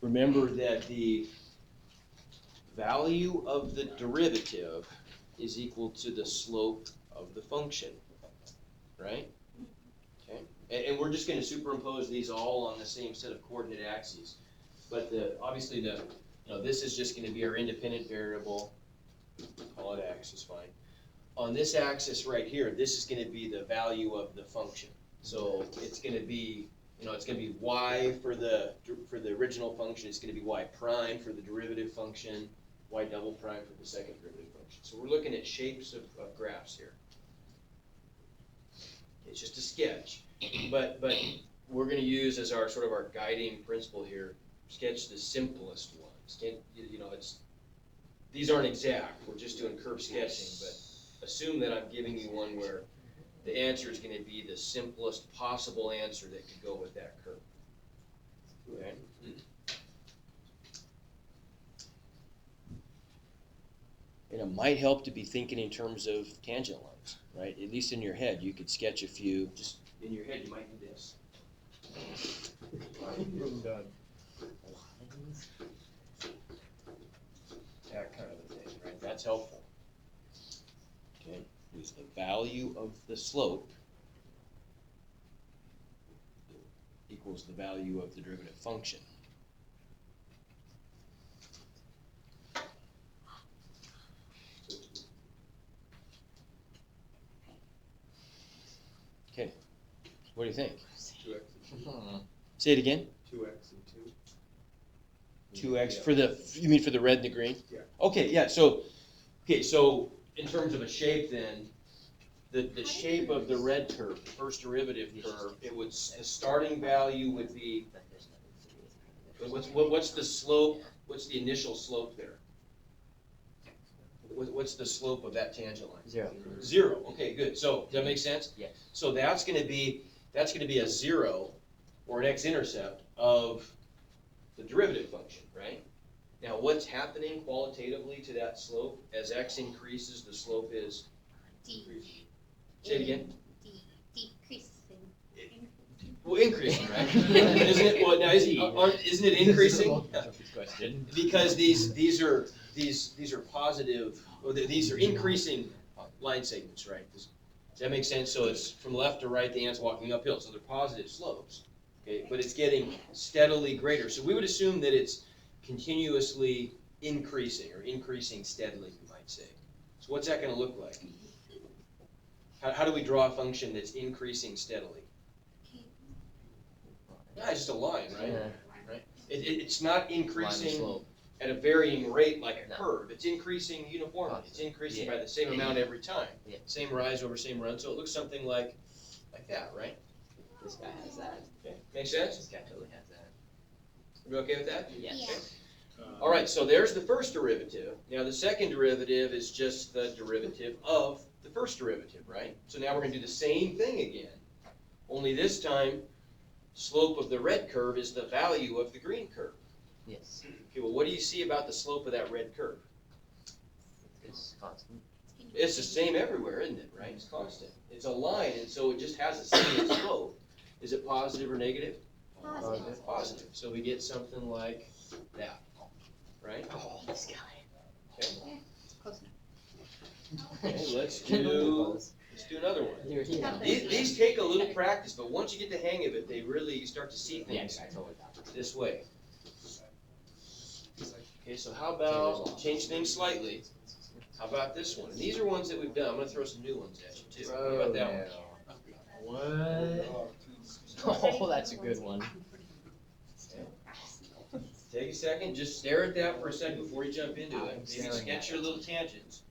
remember that the value of the derivative is equal to the slope of the function, right? Okay, and we're just going to superimpose these all on the same set of coordinate axes. But obviously this is just going to be our independent variable. Call it x is fine. On this axis right here, this is going to be the value of the function. So it's going to be, it's going to be y for the original function. It's going to be y prime for the derivative function, y double prime for the second derivative function. So we're looking at shapes of graphs here. It's just a sketch, but we're going to use as our sort of our guiding principle here, sketch the simplest ones. These aren't exact. We're just doing curve sketching, but assume that I'm giving you one where the answer is going to be the simplest possible answer that could go with that curve. Okay. And it might help to be thinking in terms of tangent lines, right? At least in your head, you could sketch a few. Just in your head, you might do this. That kind of a thing, right? That's helpful. Okay, is the value of the slope equals the value of the derivative function. Okay, what do you think? 2x and 2. Say it again. 2x and 2. 2x for the, you mean for the red and the green? Yeah. Okay, yeah, so in terms of a shape then, the shape of the red curve, the first derivative curve, the starting value would be, what's the slope, what's the initial slope there? What's the slope of that tangent line? 0. 0, okay, good. So, does that make sense? Yes. So that's gonna be a 0, or an x-intercept of the derivative function, right? Now, what's happening qualitatively to that slope? As x increases, the slope is increasing. Say it again. Decreasing. Well, increasing, right? Isn't it? Well, now isn't it increasing? Because these are positive. Or these are increasing line segments, right? Does that make sense? So it's from left to right. The ant's walking uphill, so they're positive slopes. Okay, but it's getting steadily greater. So we would assume that it's continuously increasing, or increasing steadily, you might say. So what's that going to look like? How do we draw a function that's increasing steadily? Yeah, it's just a line, right? Yeah. Right. It's not increasing at a varying rate like a curve. It's increasing uniformly. It's increasing by the same amount every time. Yeah. Same rise over same run. So it looks something like that, right? This guy has that. Okay. Makes sense? This guy totally has that. Are you okay with that? Yes. Yeah. Okay. All right, so there's the first derivative. Now the second derivative is just the derivative of the first derivative, right? So now we're going to do the same thing again, only this time slope of the red curve is the value of the green curve. Yes. Okay, well, what do you see about the slope of that red curve? It's constant. It's the same everywhere, isn't it, right? It's constant. It's a line, and so it just has the same slope. Is it positive or negative? Positive. Positive. So we get something like that, right? Oh, this guy. Okay. Close enough. Okay, let's do another one. These take a little practice, but once you get the hang of it, you start to see things I totally got it. this way. Okay, so how about change things slightly? How about this one? And these are ones that we've done. I'm going to throw some new ones at you too. How about that one? What? Oh, that's a good one. Take a second, just stare at that for a second before you jump into it. Maybe sketch your little tangents.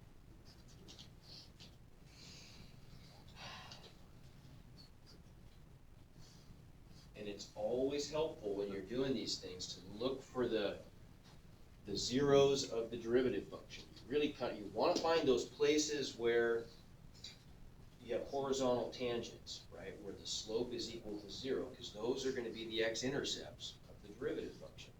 And it's always helpful when you're doing these things to look for the zeros of the derivative function. You want to find those places where you have horizontal tangents, right, where the slope is equal to 0, because those are going to be the x-intercepts of the derivative function.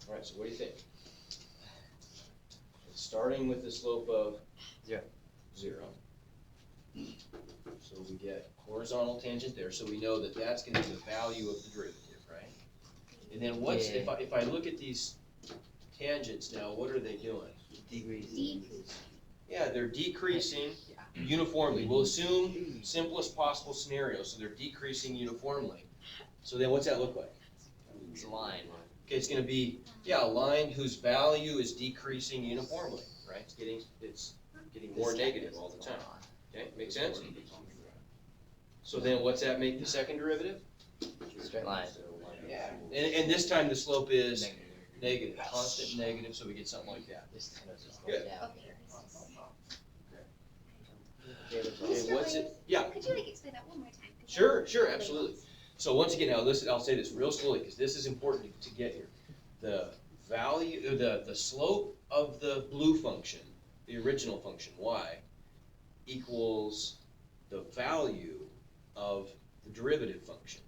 All right, so what do you think? Starting with the slope of 0. 0. So we get horizontal tangent there, so we know that that's gonna be the value of the derivative, right? And then what's, if I look at these tangents now, what are they doing? Decrease. Yeah, they're decreasing uniformly. We'll assume simplest possible scenario, so they're decreasing uniformly. So then what's that look like? It's a line. Okay, it's gonna be, yeah, a line whose value is decreasing uniformly, right? It's getting more negative all the time. Okay, make sense? So then what's that make the second derivative? Straight line. Yeah, and this time the slope is negative, constant negative, so we get something like that. This kind of just Good. goes down. Okay, Mr. what's it? Williams, Yeah, could you like explain that one more time? 'Cause sure, I'm sure, really absolutely. lost. So once again, now listen, I'll say this real slowly, because this is important to get here. The value, or the slope of the blue function, the original function, y, equals the value of the derivative function,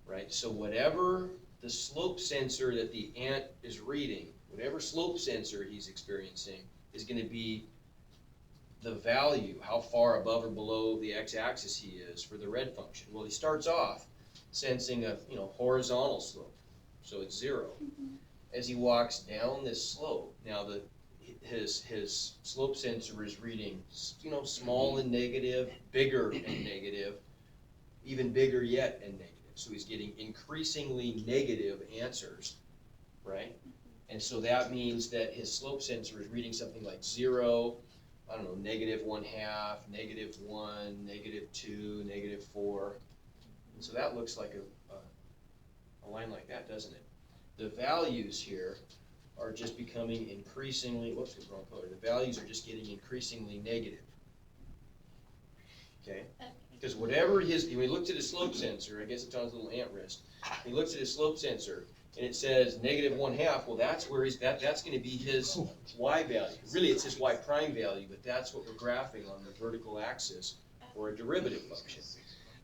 right? So whatever the slope sensor that the ant is reading, whatever slope sensor he's experiencing, is gonna be the value, how far above or below the x-axis he is for the red function. Well, he starts off sensing a, horizontal slope, so it's 0. As he walks down this slope, now his slope sensor is reading, small and negative, bigger and negative, even bigger yet and negative. So he's getting increasingly negative answers, right? And so that means that his slope sensor is reading something like 0, I don't know, -1/2, -1, -2, -4. And so that looks like a line like that, doesn't it? The values here are just becoming increasingly, whoops, it's wrong color. The values are just getting increasingly negative. Okay? Because whatever when he looks at his slope sensor, I guess it's on his little ant wrist, he looks at his slope sensor and it says -1/2, well, that's where that's gonna be his y value. Really, it's his y prime value, but that's what we're graphing on the vertical axis for a derivative function.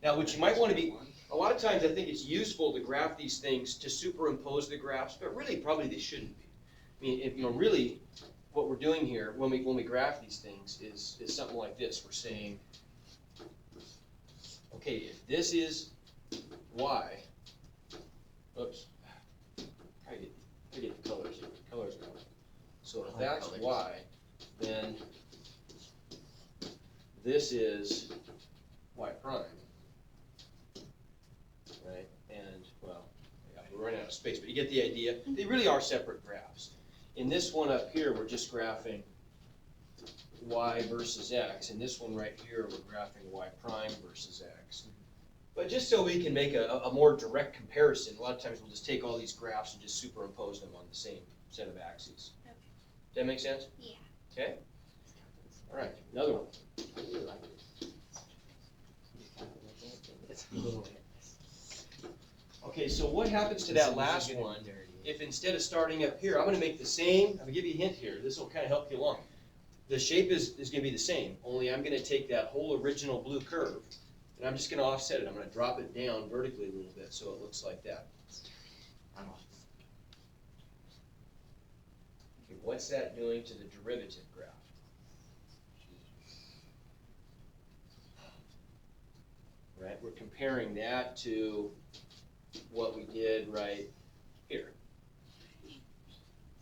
Now, what you might wanna be, a lot of times I think it's useful to graph these things to superimpose the graphs, but really, probably they shouldn't be. I mean, if, really, what we're doing here, when we graph these things, is something like this. We're saying, okay, if this is y, oops, I get the colors here, the colors are wrong. So if that's y, then this is y prime, right? And, well, yeah, we're running out of space, but you get the idea. They really are separate graphs. In this one up here, we're just graphing y versus x. In this one right here, we're graphing y prime versus x. But just so we can make a more direct comparison, a lot of times we'll just take all these graphs and just superimpose them on the same set of axes. Okay. Does that make sense? Yeah. Okay? All right, another one. I really like it. It's a little bit. Okay, so what happens to that last one if instead of starting up here, I'm gonna make the same, I'm gonna give you a hint here, this will kind of help you along. The shape is gonna be the same, only I'm gonna take that whole original blue curve, and I'm just gonna offset it, I'm gonna drop it down vertically a little bit so it looks like that. Okay, what's that doing to the derivative graph? Right, we're comparing that to what we did right here.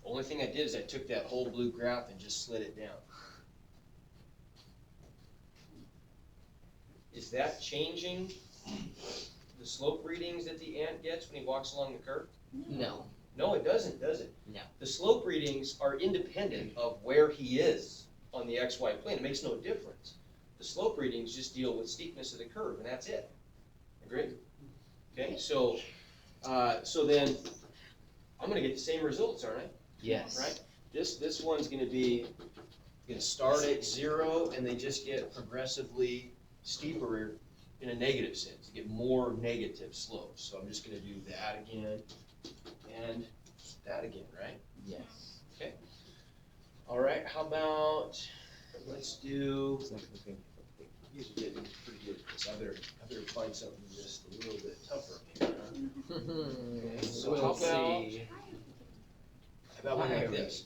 Only thing I did is I took that whole blue graph and just slid it down. Is that changing the slope readings that the ant gets when he walks along the curve? No. No, it doesn't, does it? No. The slope readings are independent of where he is on the XY plane. It makes no difference. The slope readings just deal with steepness of the curve, and that's it. Agreed? Okay, so then I'm gonna get the same results, aren't I? Yes. Right? This one's gonna start at 0, and they just get progressively steeper in a negative sense. You get more negative slopes. So I'm just gonna do that again and that again, right? Yes. All right, how about, let's do, you're getting pretty good at this. I better find something just a little bit tougher here, huh? Okay, so We'll how about, see. how about one like this?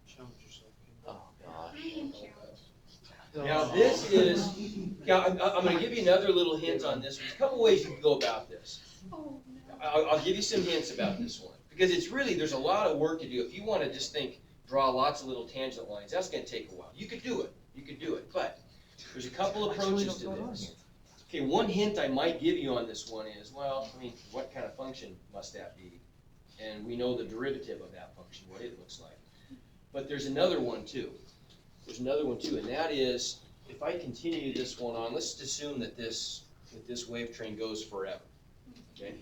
Challenge yourself. Oh, gosh. I am challenged. Now this is, yeah, I'm gonna give you another little hint on this. There's a couple ways you can go about this. Oh, no. I'll give you some hints about this one, because it's really, there's a lot of work to do. If you wanna just draw lots of little tangent lines, that's gonna take a while. You could do it, but there's a couple approaches to this. Okay, one hint I might give you on this one is, well, I mean, what kind of function must that be? And we know the derivative of that function, what it looks like. But there's another one too. And that is, if I continue this one on, let's assume that this wave train goes forever, okay?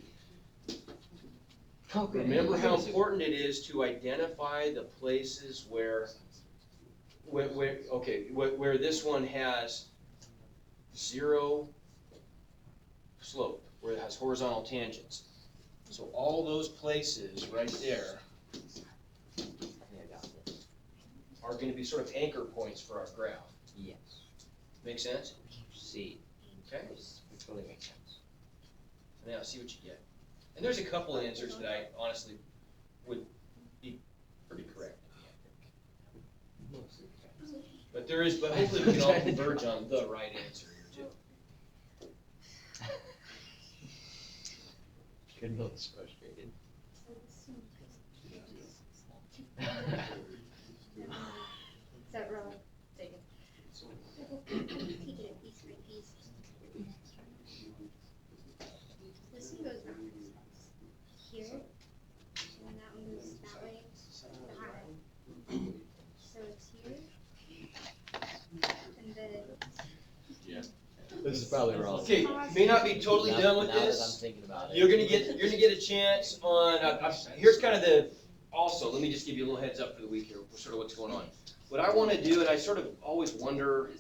Remember how important it is to identify the places where this one has zero slope, where it has horizontal tangents. So all those places right there I think I got this. are going to be sort of anchor points for our graph. Yes. Make sense? See. Okay. Which really makes sense. Now see what you get. And there's a couple answers that I honestly would be pretty correct. But hopefully we can all converge on the right answer here too. Goodness, frustrated. Is that wrong? Take it. Take it piece by piece. This one goes wrong. Here, and that one goes that way. High. So it's here. And then. This is probably wrong. Okay, you may not be totally done with Now that I'm this. thinking about it. You're gonna get a chance on. Here's kind of the. Also, let me just give you a little heads up for the week here, sort of what's going on. What I want to do, and I sort of always wonder,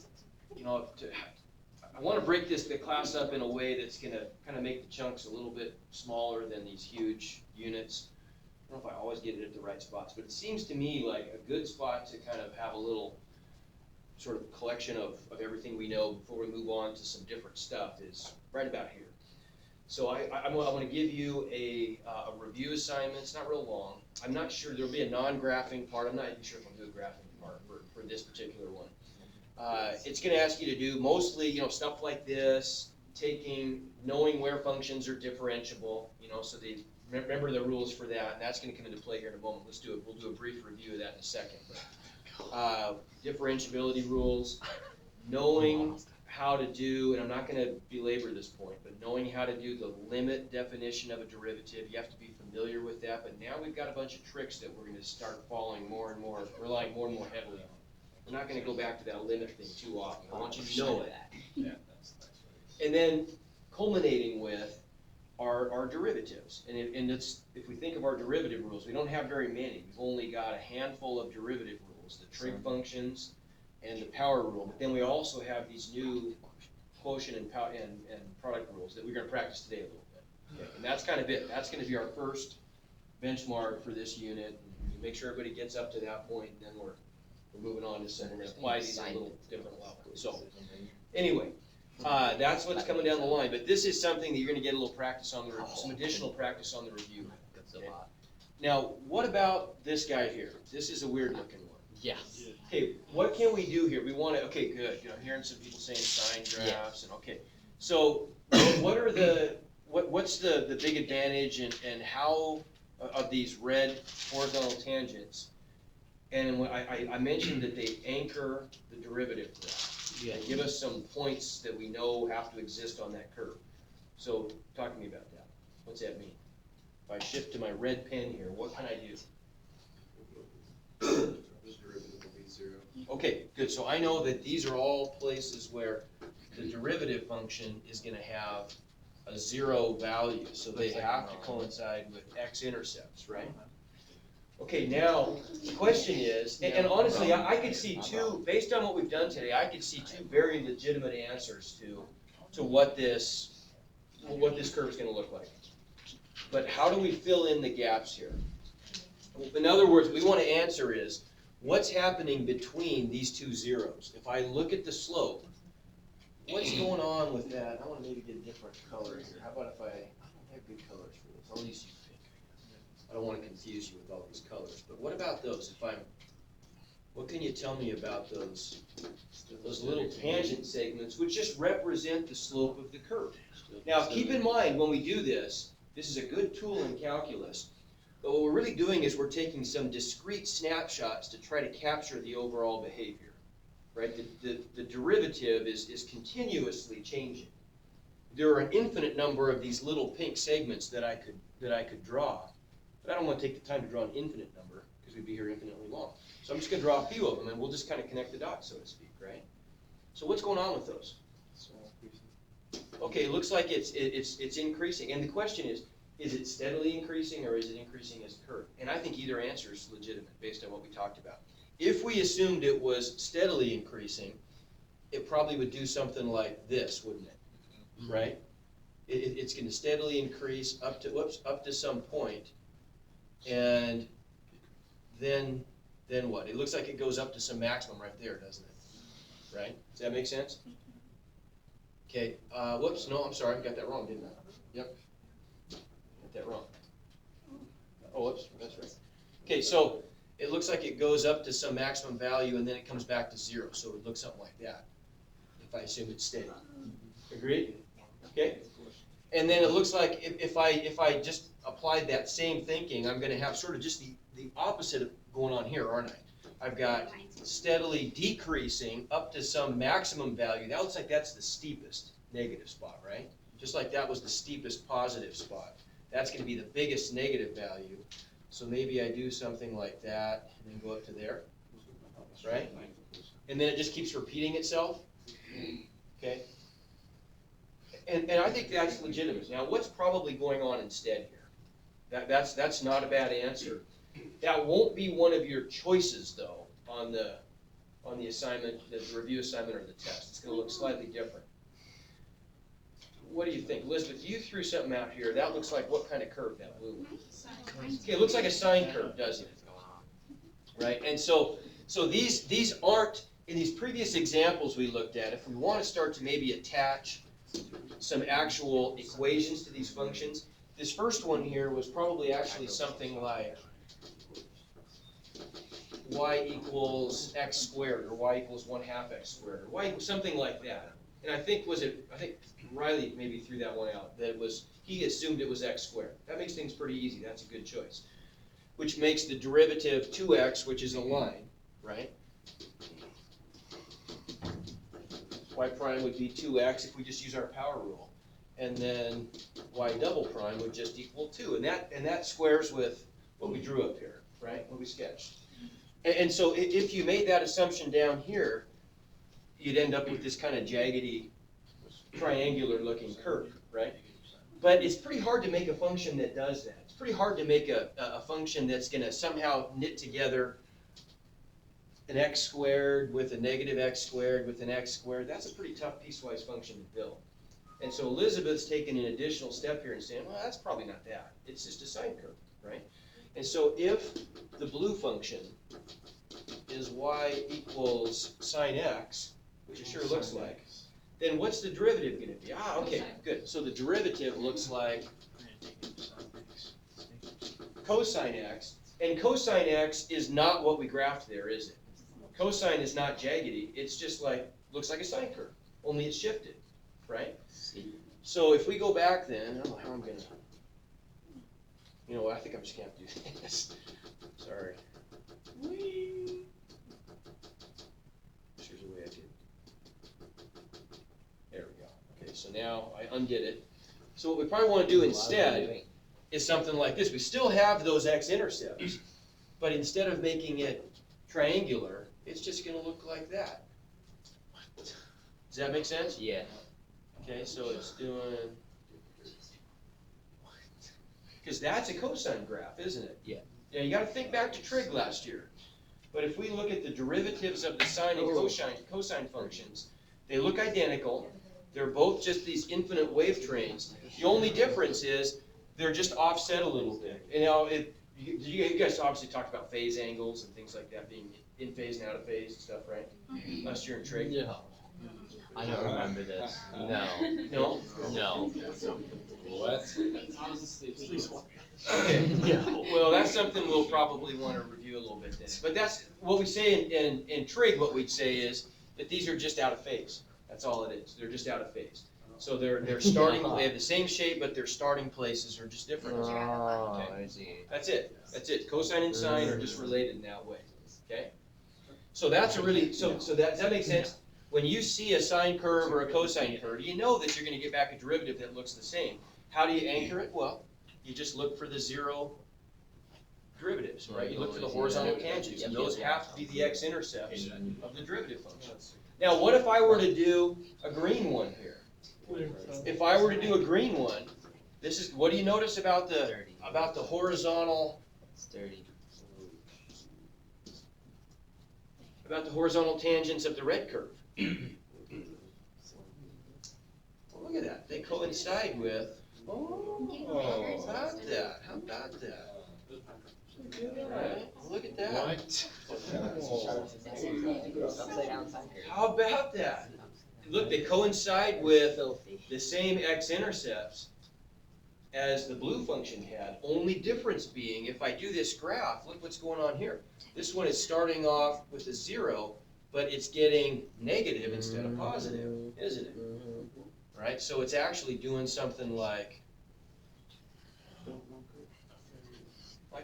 I want to break the class up in a way that's gonna kind of make the chunks a little bit smaller than these huge units. I don't know if I always get it at the right spots, but it seems to me like a good spot to kind of have a little sort of collection of everything we know before we move on to some different stuff is right about here. So I'm going to give you a review assignment. It's not real long. I'm not sure, there'll be a non-graphing part. I'm not even sure if I'll do a graphing part for this particular one. It's going to ask you to do mostly, stuff like this, knowing where functions are differentiable, so they remember the rules for that, and that's going to come into play here in a moment. We'll do a brief review of that in a second. But, differentiability rules, knowing how to do, and I'm not going to belabor this point, but knowing how to do the limit definition of a derivative, you have to be familiar with that. But now we've got a bunch of tricks that we're going to start relying more and more heavily on. We're not going to go back to that limit thing too often. I want you to know it. Yeah, And then culminating with our derivatives. And if we think of our derivative rules, we don't have very many. We've only got a handful of derivative rules, the trig functions and the power rule. But then we also have these new quotient and product rules that we're going to practice today a little bit. Okay. And that's kind of it. That's going to be our first benchmark for this unit. And make sure everybody gets up to that point, and then we're moving on to some. We're going to apply these at a little different level. So anyway. That's what's coming down the line, but this is something that you're going to get a little practice on, some additional practice on the review. Okay. Now, what about this guy here? This is a weird looking one. Yeah. Okay, what can we do here? We want to, okay, good. I'm hearing some people saying sine graphs, and okay. So, what's the big advantage and how of these red horizontal tangents? And when I mentioned that they anchor the derivative graph. Yeah. Give us some points that we know have to exist on that curve. So talk to me about that. What's that mean? If I shift to my red pen here, what can I do? This derivative will be 0. Okay, good. So I know that these are all places where the derivative function is going to have a 0 value. So they have to coincide with x-intercepts, right? Okay, now, the question is, and honestly, I could see two, based on what we've done today, I could see two very legitimate answers to what this curve is going to look like. But how do we fill in the gaps here? In other words, what we want to answer is, what's happening between these two zeros? If I look at the slope, what's going on with that? I want to maybe get a different color here. How about if I don't have good colors for this. I'll use you pick. I don't want to confuse you with all these colors, but what about those? If I'm what can you tell me about those little tangent segments which just represent the slope of the curve? Now, keep in mind, when we do this, this is a good tool in calculus, but what we're really doing is we're taking some discrete snapshots to try to capture the overall behavior, right? The derivative is continuously changing. There are an infinite number of these little pink segments that I could draw, but I don't want to take the time to draw an infinite number because we'd be here infinitely long. So I'm just going to draw a few of them, and we'll just kind of connect the dots, so to speak, right? So what's going on with those? Okay, it looks like it's increasing, and the question is it steadily increasing or is it increasing as a curve? And I think either answer is legitimate based on what we talked about. If we assumed it was steadily increasing, it probably would do something like this, wouldn't it? Right? It's going to steadily increase up to some point, and then what? It looks like it goes up to some maximum right there, doesn't it? Right? Does that make sense? Okay, whoops, no, I'm sorry, I got that wrong, didn't I? Yep. Got that wrong. Oh, whoops, that's right. Okay, so it looks like it goes up to some maximum value and then it comes back to zero, so it looks something like that, if I assume it's steady. Agreed? Okay? And then it looks like if I just applied that same thinking, I'm gonna have sort of just the opposite of going on here, aren't I? I've got steadily decreasing up to some maximum value. That looks like that's the steepest negative spot, right? Just like that was the steepest positive spot. That's going to be the biggest negative value. So maybe I do something like that and then go up to there, right? And then it just keeps repeating itself, okay? And I think that's legitimate. Now, what's probably going on instead here? That's not a bad answer. That won't be one of your choices, though, on the assignment, the review assignment or the test. It's going to look slightly different. What do you think? Elizabeth, you threw something out here. That looks like what kind of curve, that blue one? Okay, it looks like a sine curve, doesn't it? Right? And so these aren't, in these previous examples we looked at, if we want to start to maybe attach some actual equations to these functions, this first one here was probably actually something like y equals x squared, or y equals 1/2 x squared, or y equals something like that. And I think Riley maybe threw that one out, that it was, he assumed it was x squared. That makes things pretty easy, that's a good choice. Which makes the derivative 2x, which is a line, right? Y prime would be 2x if we just use our power rule. And then y double prime would just equal 2. And that squares with what we drew up here, right? What we sketched. And so if you made that assumption down here, you'd end up with this kind of jaggedy, triangular looking curve, right? But it's pretty hard to make a function that does that. It's pretty hard to make a function that's going to somehow knit together an x squared with a negative x squared with an x squared. That's a pretty tough piecewise function to build. And so Elizabeth's taken an additional step here and saying, well, that's probably not that. It's just a sine curve, right? And so if the blue function is y equals sine x, which it sure looks like, then what's the derivative going to be? Ah, okay, good. So the derivative looks like cosine x, and cosine x is not what we graphed there, is it? Cosine is not jaggedy. It's just like, looks like a sine curve, only it's shifted, right? So if we go back then, I don't know how I'm going to, you know what, I think I'm just going to have to do this. Sorry. Here's the way I did. There we go. Okay, so now I undid it. So what we probably want to do instead is something like this. We still have those x-intercepts, but instead of making it triangular, it's just going to look like that. Does that make sense? Yeah. Okay, so it's doing, because that's a cosine graph, isn't it? Yeah. Yeah, you got to think back to trig last year. But if we look at the derivatives of the sine and cosine functions, they look identical. They're both just these infinite wave trains. The only difference is they're just offset a little bit. And now, you guys obviously talked about phase angles and things like that, being in phase and out of phase and stuff, right? Last year in trig. Yeah. I don't remember this. No. No? No. What? Okay. Well, that's something we'll probably want to review a little bit then. But that's what we say in trig. What we'd say is that these are just out of phase. That's all it is. They're just out of phase. So they're starting. They have the same shape, but their starting places are just different. Oh, I see. That's it. That's it. Cosine and sine are just related in that way. Okay. So that's a really does that make sense? When you see a sine curve or a cosine curve, you know that you're going to get back a derivative that looks the same. How do you anchor it? Well, you just look for the zero derivatives, right? You look for the horizontal tangents, and those have to be the x-intercepts of the derivative function. Now, what if I were to do a green one here? If I were to do a green one, this is, what do you notice about the horizontal? It's dirty. About the horizontal tangents of the red curve? Well, look at that. They coincide with. Oh, how about that? How about that? Right? Look at that. Upside down sine curve. How about that? Look, they coincide with the same x-intercepts as the blue function had. Only difference being, if I do this graph, look what's going on here. This one is starting off with a 0, but it's getting negative instead of positive, isn't it? Right? So it's actually doing something like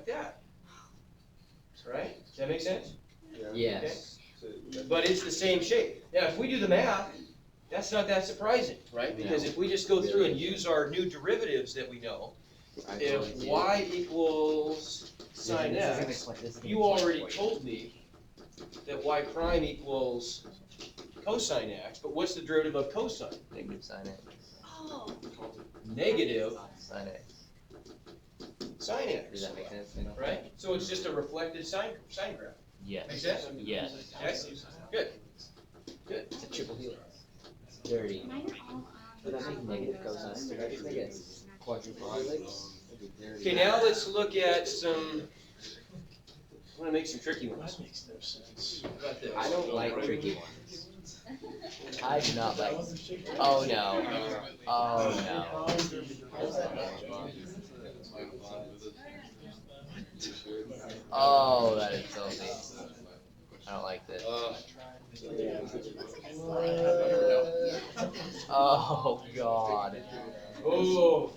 that. Right? Does that make sense? Yes. But it's the same shape. Now, if we do the math, that's not that surprising, right? Because if we just go through and use our new derivatives that we know, if y equals sine x, you already told me that y prime equals cosine x, but what's the derivative of cosine? Negative sine x. Oh. Negative Sine x. sine x, Does that make sense? right? So it's just a reflected sine graph. Yes. Make sense? Yes. Okay? Good. Good. It's a triple helix. Dirty. Mine are all Would that make negative cosine? Would that make a quadruple helix? Okay, now let's look at some. I want to make some tricky ones. How about this? I don't like tricky ones. I do not like. Oh no. Oh no. Oh, that is filthy. I don't like this. Oh God. Oh,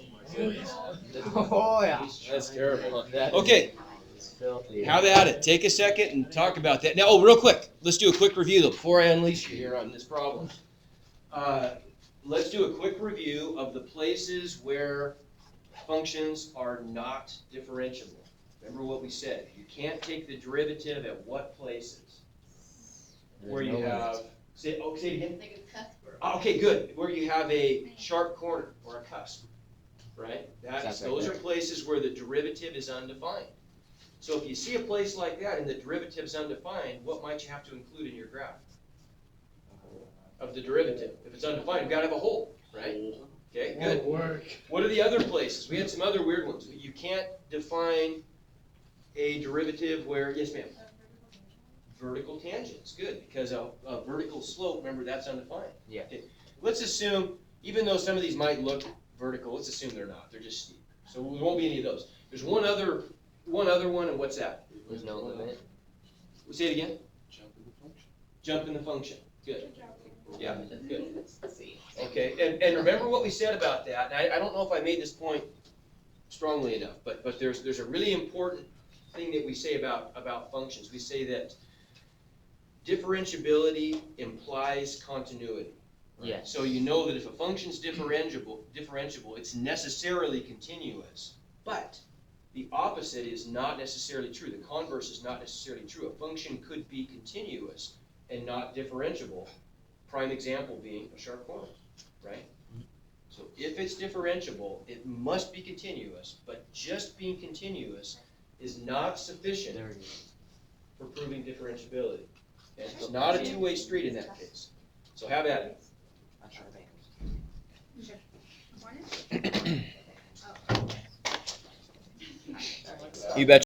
Oh yeah. that's terrible. That Okay, is filthy. how about it? Take a second and talk about that. Now, real quick, let's do a quick review though before I unleash you here on this problem. Let's do a quick review of the places where functions are not differentiable. Remember what we said. You can't take the derivative at what places? Where you have, say it again. like a cusp. Okay, good. Where you have a sharp corner or a cusp, right? Sounds like Those that. are places where the derivative is undefined. So if you see a place like that and the derivative is undefined, what might you have to include in your graph of the derivative? If it's undefined, you've got to have a hole, right? Okay, good. What are the other places? We had some other weird ones. You can't define a derivative where, yes ma'am? Vertical tangents, good, because a vertical slope, remember, that's undefined. Yeah. Okay. Let's assume, even though some of these might look vertical, let's assume they're not, they're just steep. So there won't be any of those. There's one other one, and what's that? There's no limit. Say it again. Jump in the function, good. Yeah, good. Okay, and remember what we said about that, and I don't know if I made this point strongly enough, but there's a really important thing that we say about functions. We say that differentiability implies continuity. Yes. So you know that if a function's differentiable, it's necessarily continuous. But the opposite is not necessarily true. The converse is not necessarily true. A function could be continuous and not differentiable. Prime example being a sharp corner, right? So if it's differentiable, it must be continuous, but just being continuous is not sufficient for proving differentiability. And it's not a two-way street in that case. So have at it. You betcha.